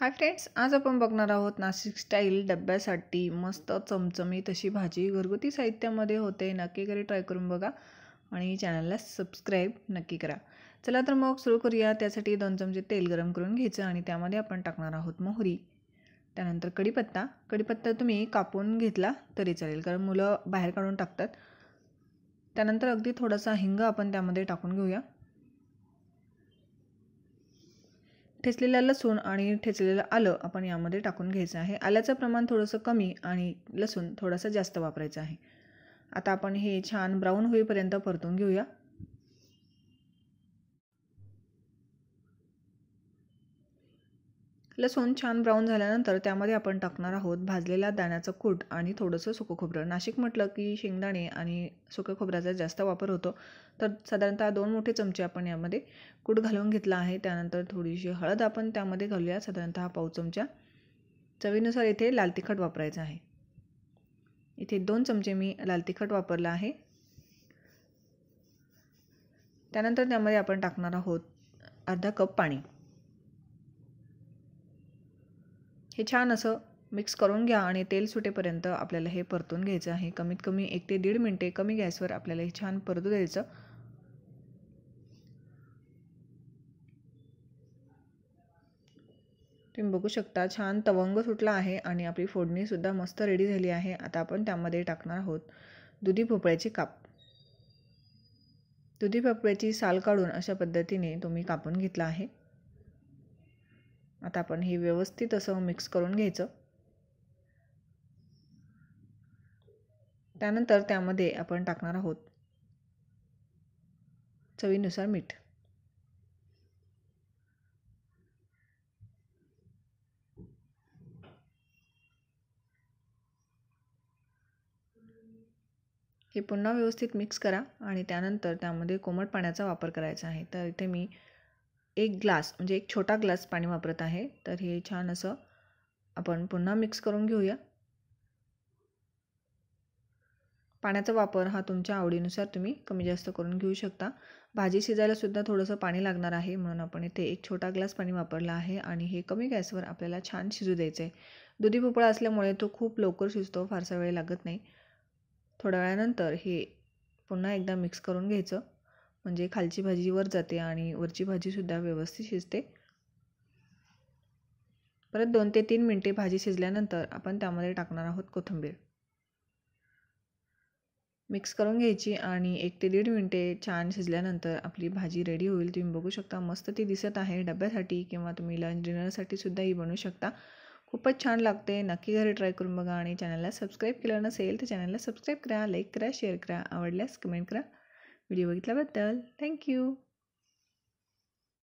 Hi friends, आज आपण बघणार आहोत नाशिक स्टाईल डब्यासाठी मस्त चमचमीत अशी भाजी घरगुती साहित्यामध्ये होते। नक्की घरी ट्राय करून बघा आणि चॅनलला सबस्क्राईब नक्की करा। चला तर मग सुरू करूया। त्यासाठी 2 चमचे तेल गरम करून घ्यायचं आणि त्यामध्ये आपण टाकणार आहोत मोहरी, त्यानंतर कढीपत्ता तुम्ही कापून घेतला तरी चालेल, कारण मुलं बाहेर काढून टाकतात। त्यानंतर अगदी थोडासा हिंग आपण त्यामध्ये टाकून घेऊया। ठेचलेलं लसूण आणि ठेचलेलं आलं आपण यामध्ये टाकून घ्यायचं आहे। आल्याचं प्रमाण थोडंसं कमी आणि लसूण थोडासा जास्त वापरायचा आहे। आता आपण हे छान ब्राऊन होईपर्यंत परतून घेऊया। लसूण छान ब्राऊन झाल्यानंतर त्यामध्ये आपण टाकणार आहोत भाजलेला दाण्याचं कूट आणि थोडंसं सुकं खोबरं। नाशिक म्हटलं की शेंगदाणे आणि सुक्या खोबऱ्याचा जास्त वापर होतो, तर साधारणतः 2 मोठे चमचे आपण यामध्ये कूट घालून घेतला आहे। त्यानंतर थोडीशी हळद आपण त्यामध्ये घालूया, साधारणतः पाव चमचा। चवीनुसार इथे लाल तिखट वापरायचं आहे। इथे 2 चमचे मी लाल तिखट वापरला आहे। त्यानंतर त्यामध्ये आपण टाकणार आहोत अर्धा कप पाणी। हे छान असं मिक्स करून घ्या आणि तेल सुटेपर्यंत आपल्याला हे परतून घ्यायचं आहे। कमीत कमी 1 ते 1.5 मिनिटे कमी गॅसवर आपल्याला हे छान परतू द्यायचं। तुम्ही बघू शकता छान तवंग सुटला आहे आणि आपली फोडणी सुद्धा मस्त रेडी झाली आहे। आता आपण त्यामध्ये टाकणार आहोत दुधी भोपळ्याचे काप। दुधी भोपळ्याची साल काढून अशा पद्धतीने तुम्ही कापून घेतला आहे। आता आपण हे व्यवस्थित असं मिक्स करून घ्यायचं। त्यानंतर त्यामध्ये आपण टाकणार आहोत चवीनुसार मीठ। हे पुन्हा व्यवस्थित मिक्स करा आणि त्यानंतर त्यामध्ये कोमट पाण्याचा वापर करायचा आहे। तर इथे मी 1 ग्लास म्हणजे 1 छोटा ग्लास पाणी वापरत आहे। तर हे छान असं आपण पुन्हा मिक्स करून घेऊया। पाण्याचा वापर हा तुमच्या आवडीनुसार तुम्ही कमी जास्त करून घेऊ शकता। भाजी शिजायला सुद्धा थोडंसं पाणी लागणार आहे, म्हणून आपण इथे 1 छोटा ग्लास पाणी वापरला आहे आणि हे कमी गॅसवर आपल्याला छान शिजू द्यायचं आहे। दुधी भोपळा असल्यामुळे तो खूप लवकर शिजतो, फारसा वेळ लागत नाही। थोड्या वेळानंतर हे पुन्हा एकदा मिक्स करून घ्यायचं, म्हणजे खालची भाजी वर जाते आणि वरची भाजीसुद्धा व्यवस्थित शिजते। परत 2 ते 3 मिनिटे भाजी शिजल्यानंतर आपण त्यामध्ये टाकणार आहोत कोथिंबीर। मिक्स करून घ्यायची आणि 1 ते 1.5 मिनिटे छान शिजल्यानंतर आपली भाजी रेडी होईल। तुम्ही बघू शकता मस्त ती दिसत आहे। डब्यासाठी किंवा तुम्ही लंच डिनरसाठी सुद्धा ही बनवू शकता। खूपच छान लागते। नक्की घरी ट्राय करून बघा आणि चॅनलला सबस्क्राईब केलं नसेल तर चॅनलला सबस्क्राईब करा, लाईक करा, शेअर करा, आवडल्यास कमेंट करा। व्हिडिओ बघितल्याबद्दल थँक्यू।